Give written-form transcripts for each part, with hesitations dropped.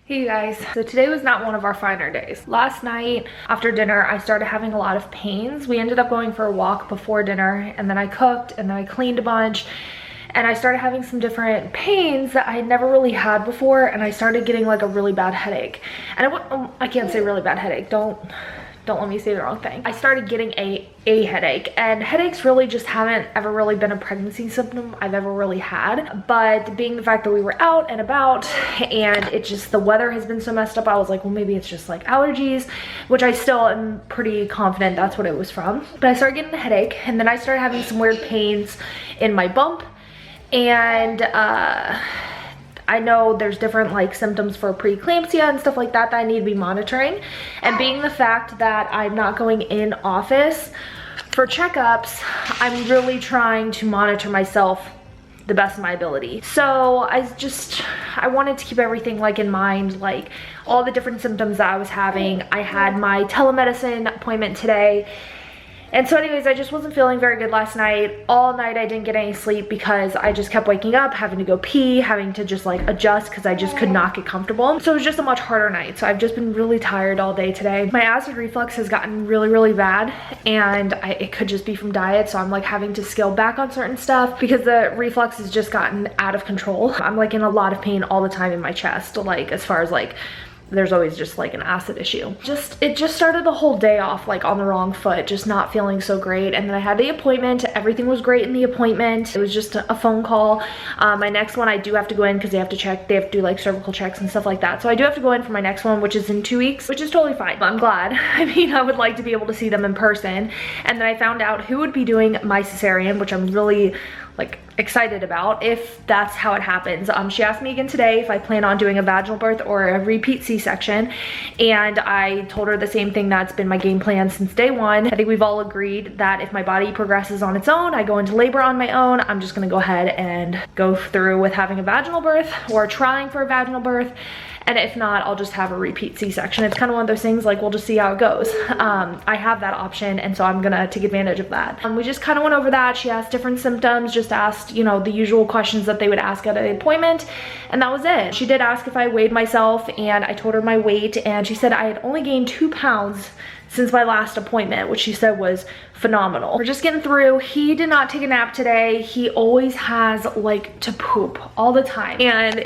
Hey you guys, so today was not one of our finer days. Last night after dinner, I started having a lot of pains. We ended up going for a walk before dinner, and then I cooked, and then I cleaned a bunch, and I started having some different pains that I had never really had before, and I started getting like a really bad headache. And I can't say really bad headache, don't let me say the wrong thing. I started getting a headache, and headaches really just haven't ever really been a pregnancy symptom I've ever really had. But being the fact that we were out and about and the weather has been so messed up, I was like, well, maybe it's just like allergies, which I still am pretty confident that's what it was from. But I started getting a headache, and then I started having some weird pains in my bump, and I know there's different like symptoms for preeclampsia and stuff like that that I need to be monitoring. And being the fact that I'm not going in office for checkups, I'm really trying to monitor myself the best of my ability. So I wanted to keep everything like in mind, like all the different symptoms that I was having. I had my telemedicine appointment today. And so anyways, I just wasn't feeling very good last night. All night I didn't get any sleep because I just kept waking up, having to go pee, having to just like adjust because I just could not get comfortable. So it was just a much harder night. So I've just been really tired all day today. My acid reflux has gotten really, really bad, and it could just be from diet. So I'm like having to scale back on certain stuff because the reflux has just gotten out of control. I'm like in a lot of pain all the time in my chest, like as far as like there's always just like an acid issue. It just started the whole day off like on the wrong foot, just not feeling so great. And then I had the appointment, everything was great in the appointment. It was just a phone call. My next one I do have to go in because they have to do like cervical checks and stuff like that. So I do have to go in for my next one, which is in 2 weeks, which is totally fine. I'm glad. I mean, I would like to be able to see them in person. And then I found out who would be doing my cesarean, which I'm really like excited about if that's how it happens. She asked me again today if I plan on doing a vaginal birth or a repeat C-section, and I told her the same thing that's been my game plan since day one. I think we've all agreed that if my body progresses on its own, I go into labor on my own, I'm just gonna go ahead and go through with having a vaginal birth or trying for a vaginal birth. And if not, I'll just have a repeat C-section. It's kind of one of those things like we'll just see how it goes. I have that option, and so I'm gonna take advantage of that. We just kind of went over that. She asked different symptoms, just asked, you know, the usual questions that they would ask at an appointment, and that was it. She did ask if I weighed myself, and I told her my weight, and she said I had only gained 2 pounds since my last appointment, which she said was phenomenal. We're just getting through. He did not take a nap today. He always has like to poop all the time, and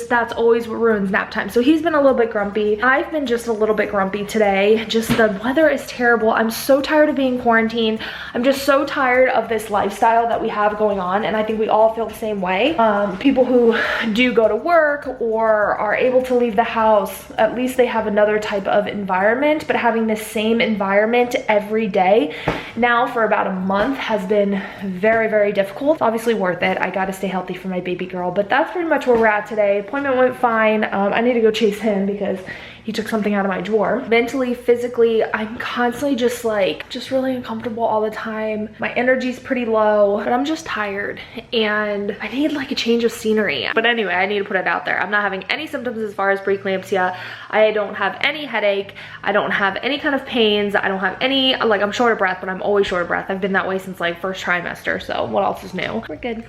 that's always what ruins nap time. So he's been a little bit grumpy. I've been just a little bit grumpy today. Just the weather is terrible. I'm so tired of being quarantined. I'm just so tired of this lifestyle that we have going on, and I think we all feel the same way. People who do go to work or are able to leave the house, at least they have another type of environment, but having the same environment every day now for about a month has been very, very difficult. It's obviously worth it. I gotta stay healthy for my baby girl, but that's pretty much where we're at today. Appointment went fine. I need to go chase him because he took something out of my drawer. Mentally, physically, I'm constantly just really uncomfortable all the time. My energy's pretty low, but I'm just tired and I need like a change of scenery. But anyway, I need to put it out there. I'm not having any symptoms as far as preeclampsia. I don't have any headache. I don't have any kind of pains. I don't have any, like I'm short of breath, but I'm always short of breath. I've been that way since like first trimester. So what else is new? We're good.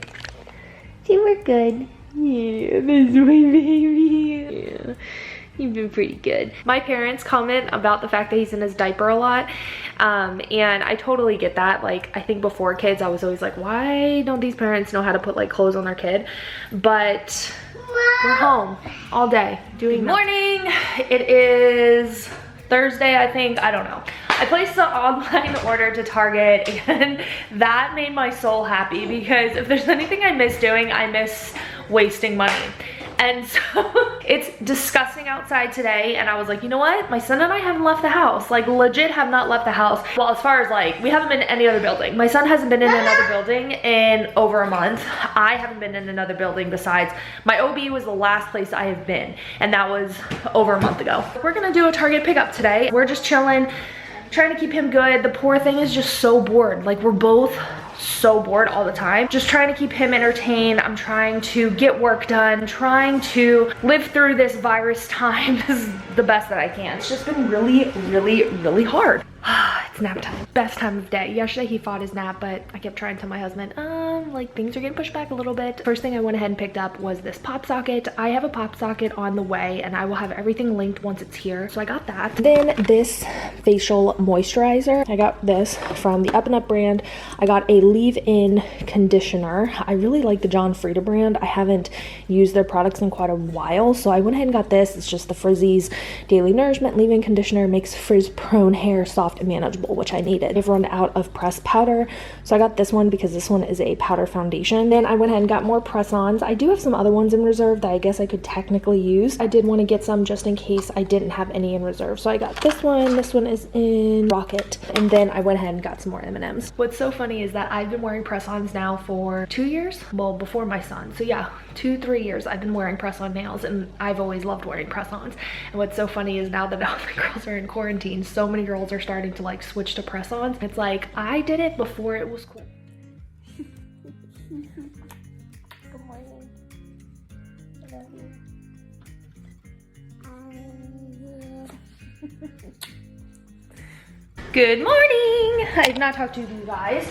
See, we're good. Yeah, this is my baby. Yeah. You've been pretty good. My parents comment about the fact that he's in his diaper a lot, and I totally get that. Like, I think before kids, I was always like, why don't these parents know how to put like clothes on their kid? But we're home all day doing nothing. Good morning. It is Thursday, I think. I don't know. I placed an online order to Target, and that made my soul happy because if there's anything I miss doing, I miss wasting money. And so it's disgusting outside today, and I was like, you know what? My son and I haven't left the house. Like, legit have not left the house. Well, as far as like, we haven't been in any other building. My son hasn't been in another building in over a month. I haven't been in another building besides my OB was the last place I have been, and that was over a month ago. We're gonna do a Target pickup today. We're just chilling, trying to keep him good. The poor thing is just so bored. Like, we're both so bored all the time. Just trying to keep him entertained. I'm trying to get work done, trying to live through this virus time. This is the best that I can. It's just been really, really, really hard. It's nap time. Best time of day. Yesterday he fought his nap, but I kept trying to tell my husband, like things are getting pushed back a little bit. First thing I went ahead and picked up was this pop socket. I have a pop socket on the way and I will have everything linked once it's here. So I got that. Then this facial moisturizer. I got this from the Up and Up brand. I got a leave-in conditioner. I really like the John Frieda brand. I haven't used their products in quite a while, so I went ahead and got this. It's just the Frizzies Daily Nourishment leave-in conditioner. Makes frizz-prone hair soft and manageable, which I needed. I've run out of pressed powder, so I got this one because this one is a powder foundation. Then I went ahead and got more press-ons. I do have some other ones in reserve that I guess I could technically use. I did want to get some just in case I didn't have any in reserve, so I got this one. This one is in Rocket, and then I went ahead and got some more M&Ms. What's so funny is that I've been wearing press-ons now for 2 years, well, before my son, so yeah, 2-3 years I've been wearing press-on nails, and I've always loved wearing press-ons. And what's so funny is now that all the girls are in quarantine, so many girls are starting to like switch to press-ons. It's like, I did it before it was cool. Good morning. I love you. Good morning. I've not talked to you guys.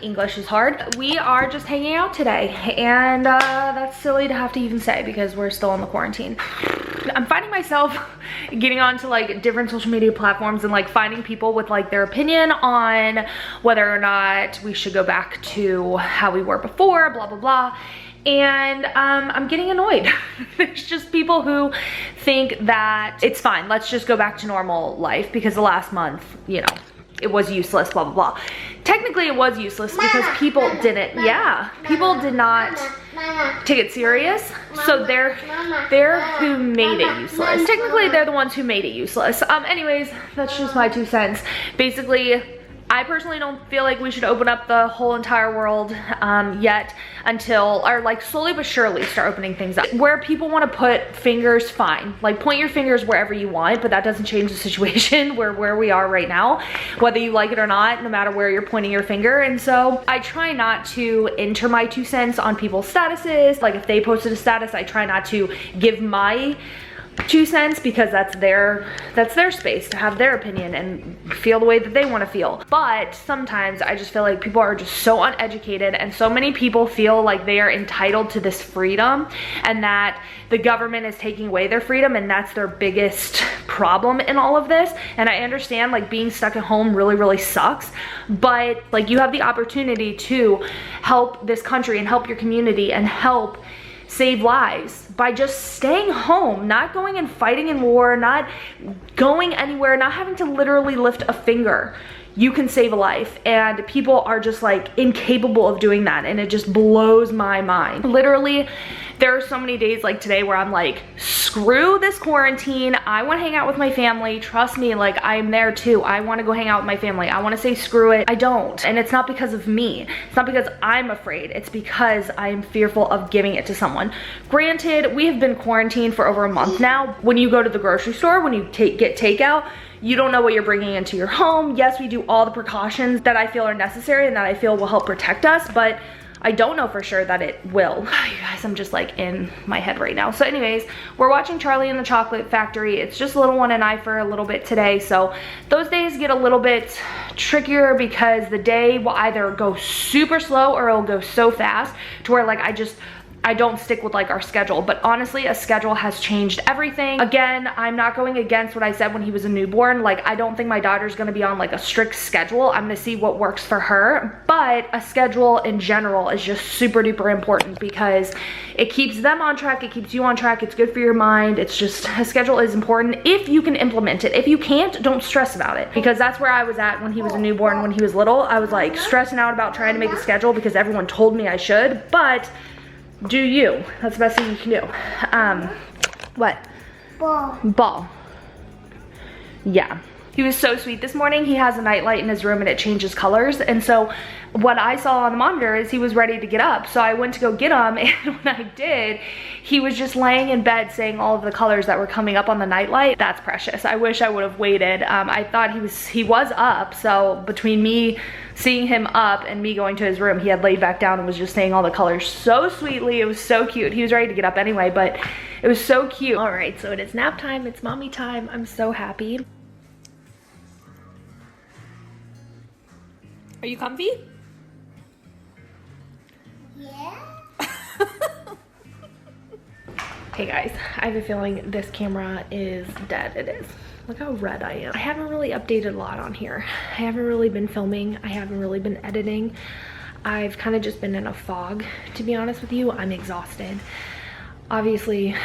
English is hard. We are just hanging out today, and that's silly to have to even say because we're still in the quarantine. I'm finding myself getting onto like different social media platforms and like finding people with like their opinion on whether or not we should go back to how we were before, blah blah blah. And I'm getting annoyed. There's just people who think that it's fine, let's just go back to normal life because the last month, you know, it was useless, blah blah blah. Technically it was useless because people didn't, people did not take it serious. So they're who made it useless. Technically they're the ones who made it useless. Anyways, that's just my 2 cents. Basically, I personally don't feel like we should open up the whole entire world yet until, or like slowly but surely start opening things up. Where people want to put fingers, fine. Like point your fingers wherever you want, but that doesn't change the situation where we are right now, whether you like it or not, no matter where you're pointing your finger. And so I try not to enter my 2 cents on people's statuses. Like if they posted a status, I try not to give my 2 cents because that's their space to have their opinion and feel the way that they want to feel. But sometimes I just feel like people are just so uneducated, and so many people feel like they are entitled to this freedom and that the government is taking away their freedom, and that's their biggest problem in all of this. And I understand like being stuck at home really sucks, but like you have the opportunity to help this country and help your community and help save lives by just staying home, not going and fighting in war, not going anywhere, not having to literally lift a finger. You can save a life, and people are just like incapable of doing that, and it just blows my mind. Literally, there are so many days like today where I'm like, screw this quarantine, I want to hang out with my family. Trust me, like I'm there too. I want to go hang out with my family. I want to say screw it. I don't, and it's not because of me. It's not because I'm afraid. It's because I'm fearful of giving it to someone. Granted, we have been quarantined for over a month now. When you go to the grocery store, when you get takeout, you don't know what you're bringing into your home. Yes, we do all the precautions that I feel are necessary and that I feel will help protect us, but I don't know for sure that it will. You guys, I'm just like in my head right now. So anyways, we're watching Charlie and the Chocolate Factory. It's just little one and I for a little bit today. So those days get a little bit trickier because the day will either go super slow or it'll go so fast to where like I don't stick with like our schedule. But honestly, a schedule has changed everything. Again, I'm not going against what I said when he was a newborn. Like I don't think my daughter's gonna be on like a strict schedule. I'm gonna see what works for her. But a schedule in general is just super duper important because it keeps them on track, it keeps you on track, it's good for your mind. It's just, a schedule is important if you can implement it. If you can't, don't stress about it, because that's where I was at when he was a newborn. When he was little, I was like stressing out about trying to make a schedule because everyone told me I should. But do you. That's the best thing you can do. What? Ball. Yeah. He was so sweet this morning. He has a nightlight in his room and it changes colors. And so what I saw on the monitor is he was ready to get up. So I went to go get him, and when I did, he was just laying in bed saying all of the colors that were coming up on the nightlight. That's precious. I wish I would have waited. I thought he was up. So between me seeing him up and me going to his room, he had laid back down and was just saying all the colors so sweetly. It was so cute. He was ready to get up anyway, but it was so cute. All right, so it is nap time. It's mommy time. I'm so happy. Are you comfy? Yeah. Hey guys, I have a feeling this camera is dead. It is. Look how red I am. I haven't really updated a lot on here. I haven't really been filming. I haven't really been editing. I've kind of just been in a fog, to be honest with you. I'm exhausted. Obviously,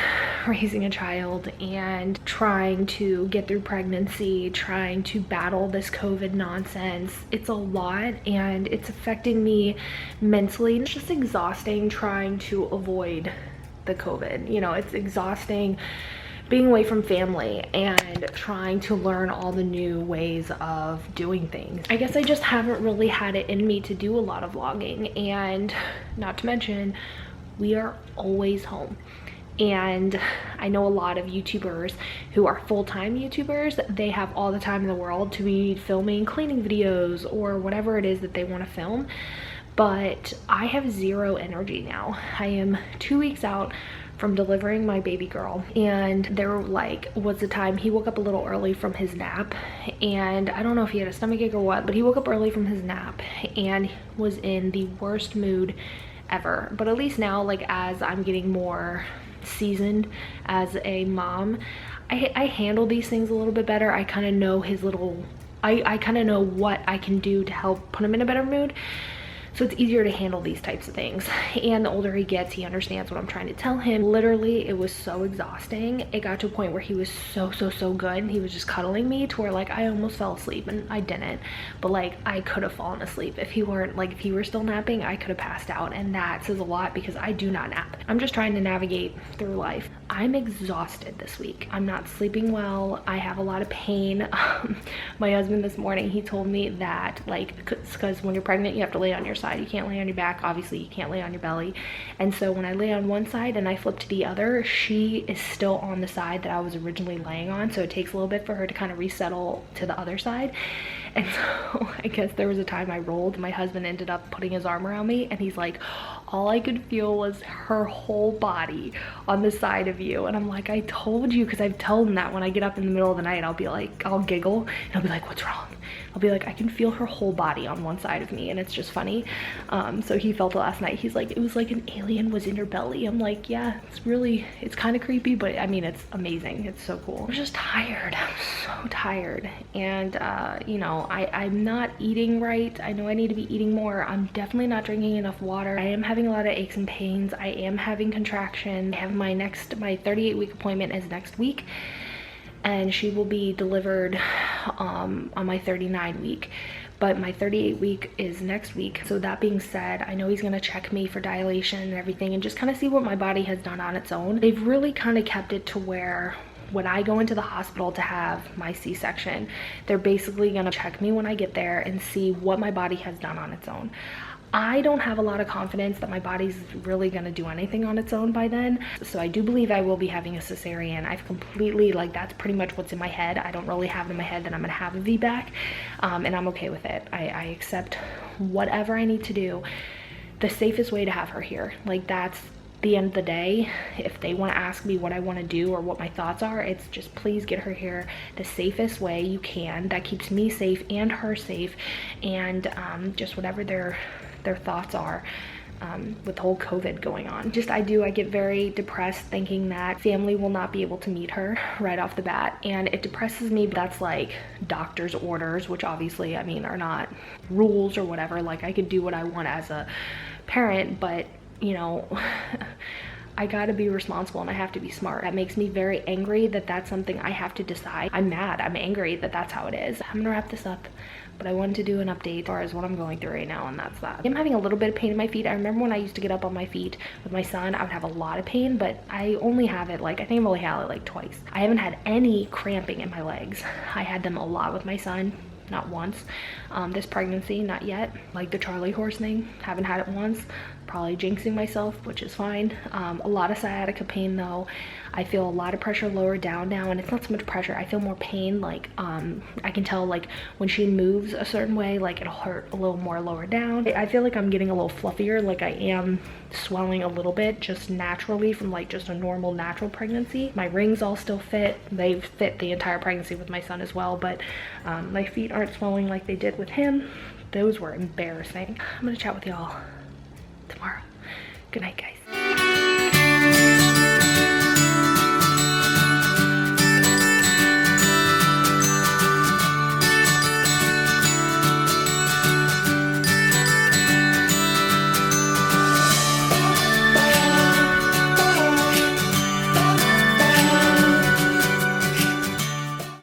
raising a child and trying to get through pregnancy, trying to battle this COVID nonsense. It's a lot and it's affecting me mentally. It's just exhausting trying to avoid the COVID. You know, it's exhausting being away from family and trying to learn all the new ways of doing things. I guess I just haven't really had it in me to do a lot of vlogging, and not to mention we are always home. And I know a lot of YouTubers who are full-time YouTubers, they have all the time in the world to be filming cleaning videos or whatever it is that they want to film. But I have zero energy now. I am 2 weeks out from delivering my baby girl, and there was a time he woke up a little early from his nap, and I don't know if he had a stomachache or what, but he woke up early from his nap and was in the worst mood ever. But at least now, like, as I'm getting more seasoned as a mom, I handle these things a little bit better. I kind of know his little, I kind of know what I can do to help put him in a better mood. So it's easier to handle these types of things. And the older he gets, he understands what I'm trying to tell him. Literally, it was so exhausting. It got to a point where he was so good. And he was just cuddling me to where, like, I almost fell asleep, and I didn't. But, like, I could have fallen asleep. If he weren't, like, if he were still napping, I could have passed out. And that says a lot because I do not nap. I'm just trying to navigate through life. I'm exhausted this week. I'm not sleeping well. I have a lot of pain. My husband this morning, he told me that, like, because when you're pregnant, you have to lay on your side. You can't lay on your back. Obviously, you can't lay on your belly. And so when I lay on one side and I flip to the other, she is still on the side that I was originally laying on. So it takes a little bit for her to kind of resettle to the other side. And so I guess there was a time I rolled. My husband ended up putting his arm around me, and he's like, all I could feel was her whole body on the side of you. And I'm like, I told you, because I've told him that when I get up in the middle of the night, I'll be like, I'll giggle and I'll be like, what's wrong? I'll be like, I can feel her whole body on one side of me, and it's just funny. So he felt it last night. He's like, it was like an alien was in your belly. I'm like, yeah, it's kind of creepy, but I mean, it's amazing. It's so cool. I'm just tired. I'm so tired. And you know, I'm not eating right. I know I need to be eating more. I'm definitely not drinking enough water. I am having a lot of aches and pains. I am having contraction. I have my 38-week appointment is next week, and she will be delivered on my 39 week, but my 38 week is next week. So that being said, I know he's gonna check me for dilation and everything and just kind of see what my body has done on its own. They've really kind of kept it to where when I go into the hospital to have my C-section, they're basically gonna check me when I get there and see what my body has done on its own. I don't have a lot of confidence that my body's really gonna do anything on its own by then. So I do believe I will be having a cesarean. I've completely, like, that's pretty much what's in my head. I don't really have it in my head that I'm gonna have a VBAC, and I'm okay with it. I accept whatever I need to do. The safest way to have her here, like, that's the end of the day. If they want to ask me what I want to do or what my thoughts are, it's just please get her here the safest way you can. That keeps me safe and her safe, and just whatever their thoughts are with the whole COVID going on. I get very depressed thinking that family will not be able to meet her right off the bat, and it depresses me. That's like doctor's orders, which obviously, I mean, are not rules or whatever. Like, I could do what I want as a parent, but you know, I gotta be responsible and I have to be smart. That makes me very angry that that's something I have to decide. I'm mad, I'm angry that that's how it is. I'm gonna wrap this up, but I wanted to do an update as far as what I'm going through right now, and that's that. I'm having a little bit of pain in my feet. I remember when I used to get up on my feet with my son, I would have a lot of pain, but I only have it, like, I think I've only had it like twice. I haven't had any cramping in my legs. I had them a lot with my son, not once. This pregnancy, not yet. Like the Charlie horse thing, haven't had it once. Probably jinxing myself, which is fine. A lot of sciatica pain though. I feel a lot of pressure lower down now, and it's not so much pressure, I feel more pain. Like I can tell, like, when she moves a certain way, like, it'll hurt a little more lower down. I feel like I'm getting a little fluffier, like I am swelling a little bit just naturally from like just a normal natural pregnancy. My rings all still fit. They've fit the entire pregnancy with my son as well, but my feet aren't swelling like they did with him. Those were embarrassing. I'm gonna chat with y'all tomorrow. Good night, guys.